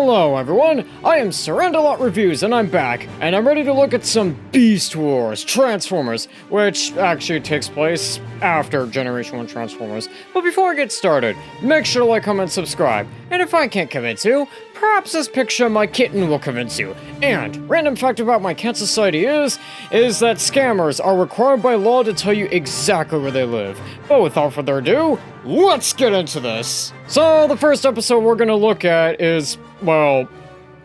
Hello everyone, I am Surrendalot Reviews and I'm back, and I'm ready to look at some Beast Wars Transformers, which actually takes place after Generation 1 Transformers. But before I get started, make sure to like, comment, subscribe, and if I can't convince you, perhaps this picture of my kitten will convince you. And, random fact about my cat society is that scammers are required by law to tell you exactly where they live. But without further ado, let's get into this! So, the first episode we're gonna look at is, well,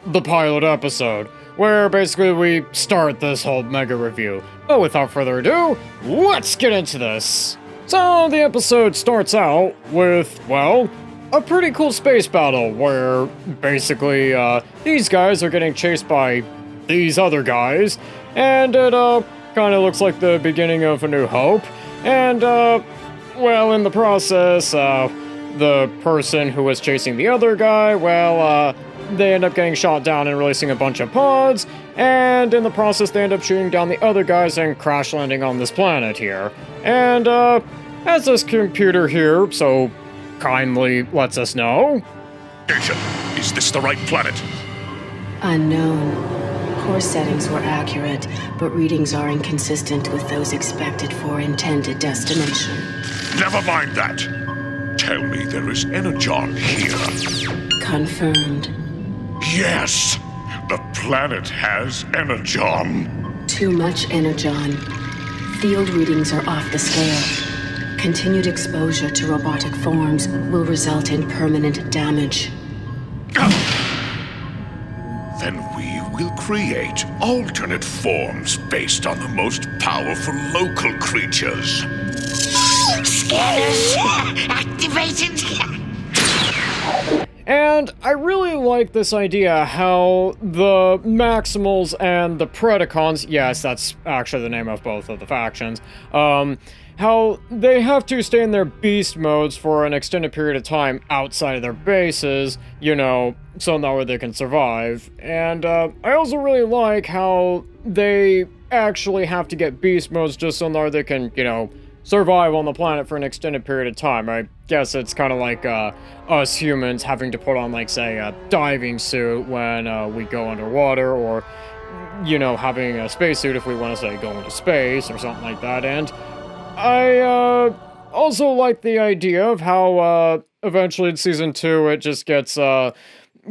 the pilot episode, where basically we start this whole mega review. But without further ado, let's get into this! So, the episode starts out with, well, a pretty cool space battle where basically these guys are getting chased by these other guys, and it kind of looks like the beginning of A New Hope. And well, in the process, the person who was chasing the other guy, well, they end up getting shot down and releasing a bunch of pods, and in the process they end up shooting down the other guys and crash landing on this planet here. And as this computer here so kindly lets us know, is this the right planet? Unknown. Core settings were accurate, but readings are inconsistent with those expected for intended destination. Never mind that. Tell me there is energon here. Confirmed. Yes, the planet has energon. Too much energon. Field readings are off the scale. Continued exposure to robotic forms will result in permanent damage. Then we will create alternate forms based on the most powerful local creatures. Scanners activated. And I really like this idea how the Maximals and the Predacons, yes, that's actually the name of both of the factions, how they have to stay in their beast modes for an extended period of time outside of their bases, you know, so that way they can survive. And I also really like how they actually have to get beast modes just so that they can, you know, survive on the planet for an extended period of time. I guess it's kind of like us humans having to put on, like, say, a diving suit when we go underwater, or, you know, having a spacesuit if we want to, say, go into space or something like that. And I also like the idea of how eventually in Season 2 it just gets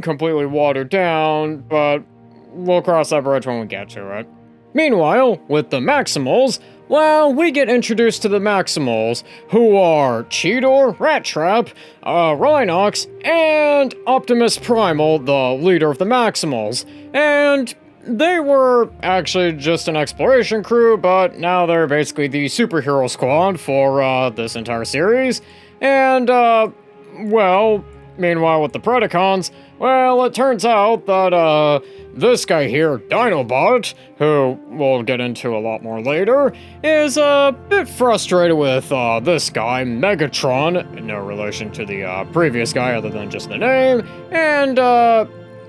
completely watered down, but we'll cross that bridge when we get to it. Meanwhile, with the Maximals, well, we get introduced to the Maximals, who are Cheetor, Rat Trap, Rhinox, and Optimus Primal, the leader of the Maximals. And they were actually just an exploration crew, but now they're basically the superhero squad for this entire series. And, well, meanwhile with the Predacons, well, it turns out that, this guy here, Dinobot, who we'll get into a lot more later, is a bit frustrated with, this guy, Megatron, no relation to the, previous guy other than just the name, and,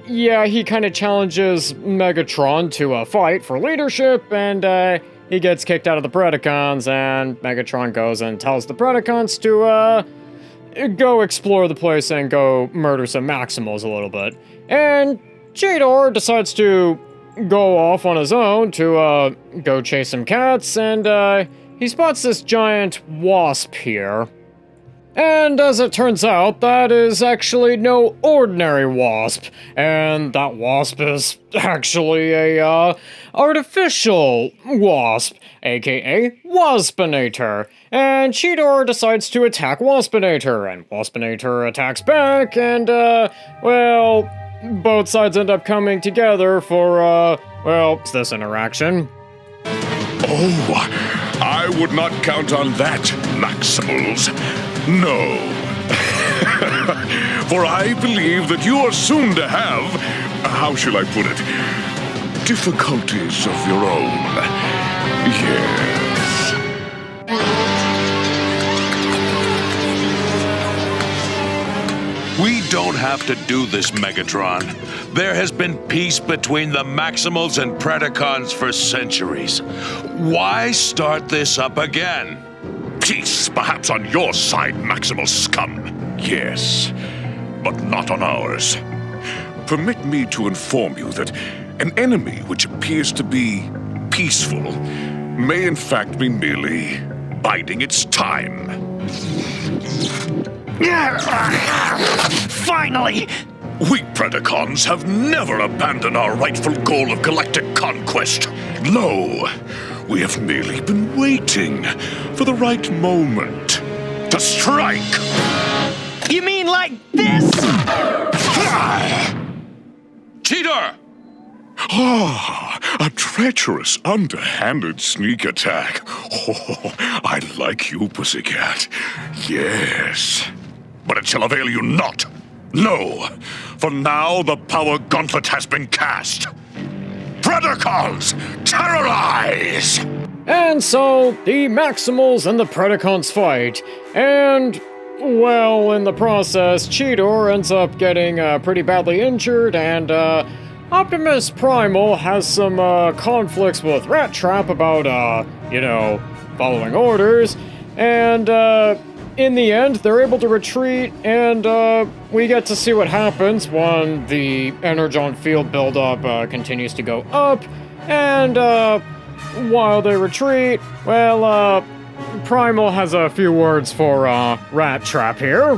yeah, he kind of challenges Megatron to a fight for leadership, and, he gets kicked out of the Predacons, and Megatron goes and tells the Predacons to, go explore the place and go murder some Maximals a little bit. And Cheetor decides to go off on his own to, go chase some cats, and, he spots this giant wasp here. And as it turns out, that is actually no ordinary wasp, and that wasp is actually a, artificial wasp, aka Waspinator. And Cheetor decides to attack Waspinator, and Waspinator attacks back, and, well, both sides end up coming together for, well, this interaction. Oh, I would not count on that, Maximals. No. For I believe that you are soon to have, how shall I put it, difficulties of your own. Yes. We don't have to do this, Megatron. There has been peace between the Maximals and Predacons for centuries. Why start this up again? Peace, perhaps on your side, Maximal scum. Yes, but not on ours. permit me to inform you that an enemy which appears to be peaceful may in fact be merely biding its time. Finally! We Predacons have never abandoned our rightful goal of galactic conquest. Lo, we have merely been waiting for the right moment to strike. You mean like this? Cheater! Ah, a treacherous, underhanded sneak attack. Oh, I like you, pussycat. Yes. But it shall avail you not. No, for now the power gauntlet has been cast. Predacons, terrorize! And so, the Maximals and the Predacons fight, and, well, in the process, Cheetor ends up getting pretty badly injured, and Optimus Primal has some conflicts with Rat Trap about, following orders, and in the end, they're able to retreat, and we get to see what happens when the Energon field buildup continues to go up, and while they retreat, well, Primal has a few words for Rat Trap here.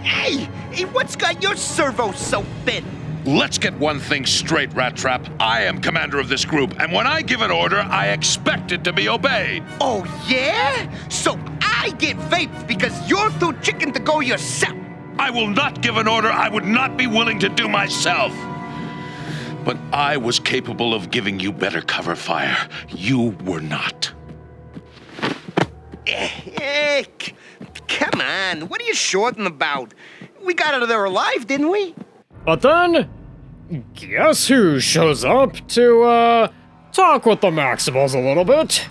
Hey, what's got your servo so thin? Let's get one thing straight, Rat Trap. I am commander of this group, and when I give an order, I expect it to be obeyed. Oh, yeah? So I get vaped because you're too chicken to go yourself. I will not give an order I would not be willing to do myself. But I was capable of giving you better cover fire. You were not. Come on, what are you shorting about? We got out of there alive, didn't we? But then, guess who shows up to, talk with the Maximals a little bit?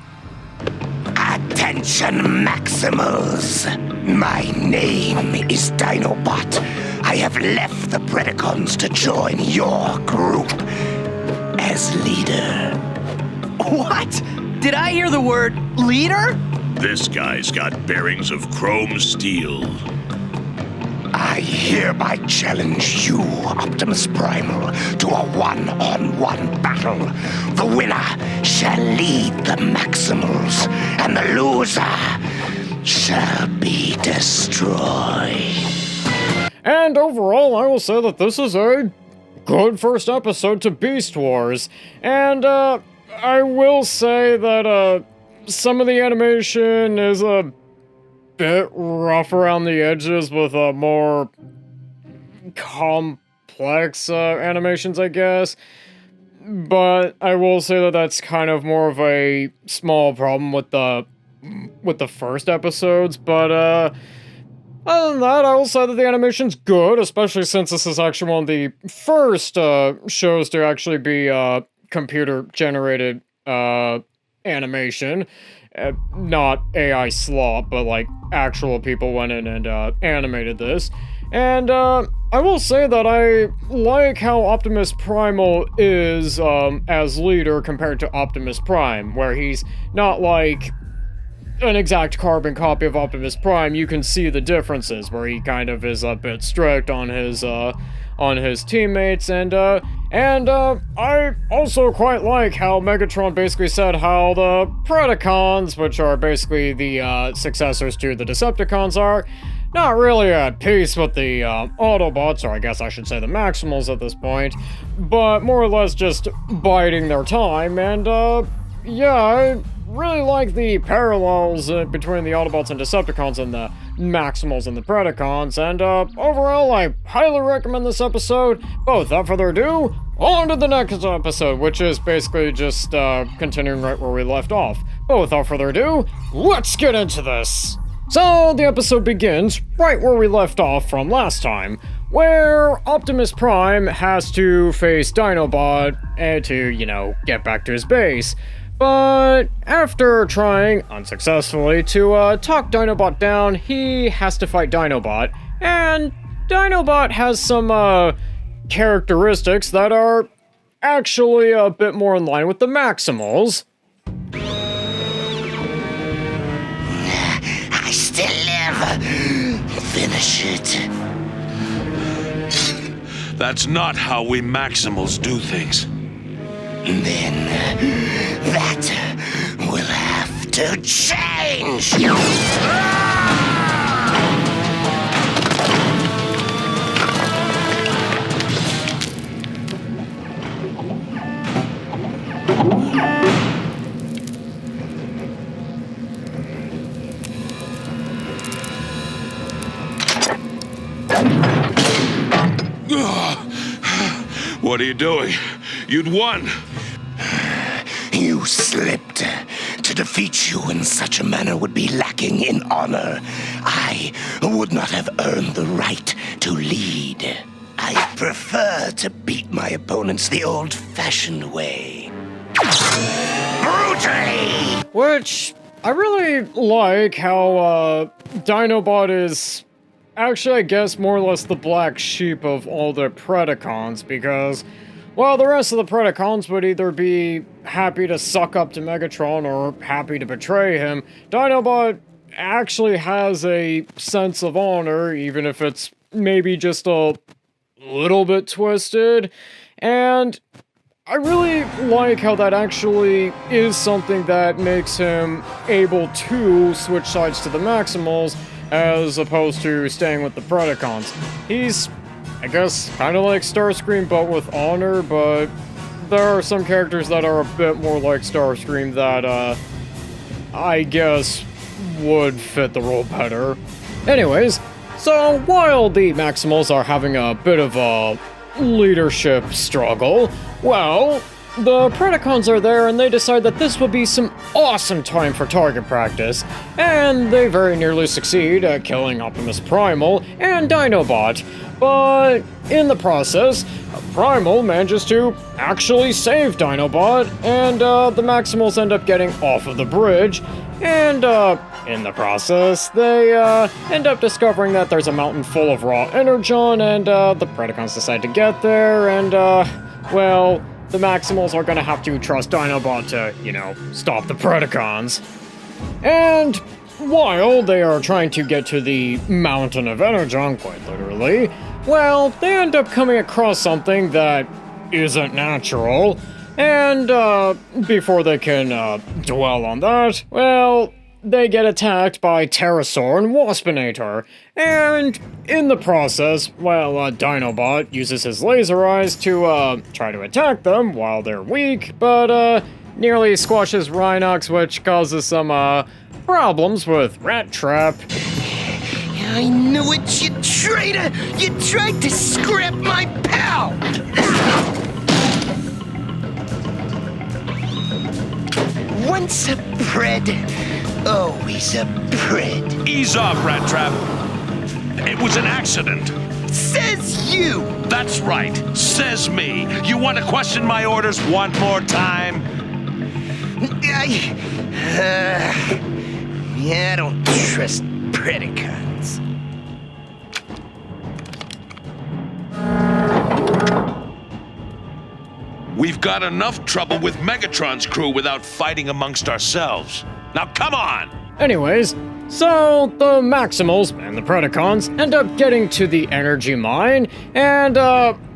Attention, Maximals. My name is Dinobot. I have left the Predacons to join your group as leader. What? Did I hear the word leader? This guy's got bearings of chrome steel. I hereby challenge you, Optimus Primal, to a one-on-one battle. The winner shall lead the Maximals, and the loser shall be destroyed. And overall, I will say that this is a good first episode to Beast Wars. And, I will say that, some of the animation is a bit rough around the edges with more complex animations, I guess. But I will say that that's kind of more of a small problem with the first episodes. But other than that, I will say that the animation's good, especially since this is actually one of the first shows to actually be computer-generated animation. Not AI slop, but like actual people went in and animated this. And I will say that I like how Optimus Primal is as leader compared to Optimus Prime, where he's not like an exact carbon copy of Optimus Prime. You can see the differences, where he kind of is a bit strict on his teammates, and I also quite like how Megatron basically said how the Predacons, which are basically the successors to the Decepticons, are not really at peace with the Autobots, or I guess I should say the Maximals at this point, but more or less just biding their time, and yeah, I really like the parallels between the Autobots and Decepticons and the Maximals and the Predacons, and overall, I highly recommend this episode. But without further ado, on to the next episode, which is basically just continuing right where we left off. But without further ado, let's get into this! So, the episode begins right where we left off from last time, where Optimus Prime has to face Dinobot to, get back to his base. But after trying, unsuccessfully, to talk Dinobot down, he has to fight Dinobot, and Dinobot has some characteristics that are actually a bit more in line with the Maximals. I still live. Finish it. That's not how we Maximals do things. Then that will have to change. What are you doing? You'd won. You slipped. To defeat you in such a manner would be lacking in honor. I would not have earned the right to lead. I prefer to beat my opponents the old-fashioned way. Brutally! Which, I really like how, Dinobot is actually, I guess, more or less the black sheep of all the Predacons, because, well, the rest of the Predacons would either be happy to suck up to Megatron or happy to betray him. Dinobot actually has a sense of honor, even if it's maybe just a little bit twisted, and I really like how that actually is something that makes him able to switch sides to the Maximals, as opposed to staying with the Predacons. He's, I guess, kind of like Starscream, but with honor, but there are some characters that are a bit more like Starscream that, I guess, would fit the role better. Anyways, so while the Maximals are having a bit of a leadership struggle, well, the Predacons are there and they decide that this would be some awesome time for target practice, and they very nearly succeed at killing Optimus Primal and Dinobot, but in the process, Primal manages to actually save Dinobot, and the Maximals end up getting off of the bridge, and in the process, they end up discovering that there's a mountain full of raw energon, and the Predacons decide to get there, and well, the Maximals are gonna have to trust Dinobot to, you know, stop the Predacons. And while they are trying to get to the mountain of energon, quite literally, well, they end up coming across something that isn't natural, and before they can dwell on that, well, they get attacked by Pterosaur and Waspinator, and in the process, well, Dinobot uses his laser eyes to try to attack them while they're weak, but nearly squashes Rhinox, which causes some problems with Rat Trap. I knew it, you traitor! You tried to scrap my pal! Once a pred, always a pred. Ease off, Rat Trap. It was an accident. Says you! That's right. Says me. You want to question my orders one more time? I don't trust Predacons. We've got enough trouble with Megatron's crew without fighting amongst ourselves. Now come on! Anyways, so the Maximals and the Predacons end up getting to the energy mine, and,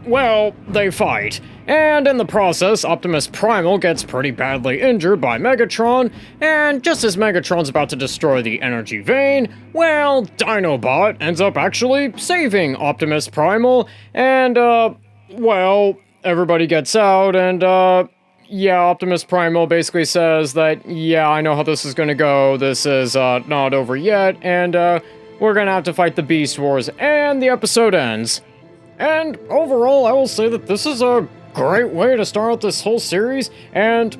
well, they fight. And in the process, Optimus Primal gets pretty badly injured by Megatron, and just as Megatron's about to destroy the energy vein, well, Dinobot ends up actually saving Optimus Primal, and, well, everybody gets out, and, yeah, Optimus Primal basically says that, yeah, I know how this is gonna go, this is, not over yet, and, we're gonna have to fight the Beast Wars, and the episode ends. And overall, I will say that this is a great way to start out this whole series, and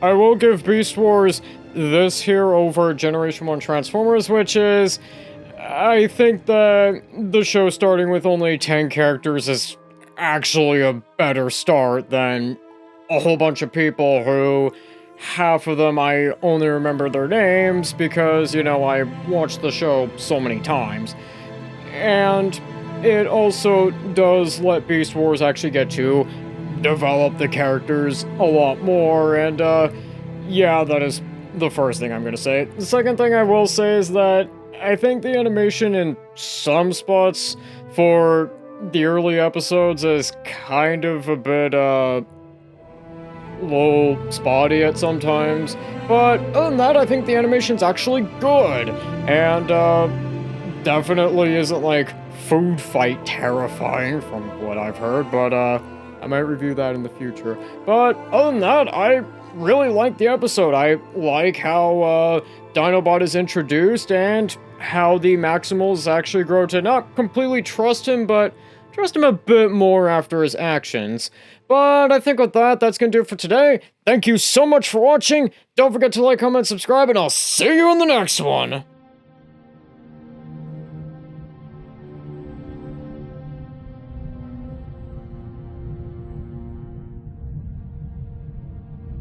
I will give Beast Wars this here over Generation 1 Transformers, which is, I think that the show starting with only 10 characters is actually a better start than a whole bunch of people who, half of them I only remember their names because, you know, I watched the show so many times. And it also does let Beast Wars actually get to develop the characters a lot more, and yeah, that is the first thing I'm gonna say. The second thing I will say is that I think the animation in some spots for the early episodes is kind of a bit, little spotty at sometimes, but other than that, I think the animation's actually good, and, definitely isn't, like, food fight terrifying from what I've heard, but, I might review that in the future. But other than that, I really like the episode. I like how, Dinobot is introduced, and how the Maximals actually grow to not completely trust him, but trust him a bit more after his actions. But I think with that, that's gonna do it for today. Thank you so much for watching. Don't forget to like, comment, subscribe, and I'll see you in the next one.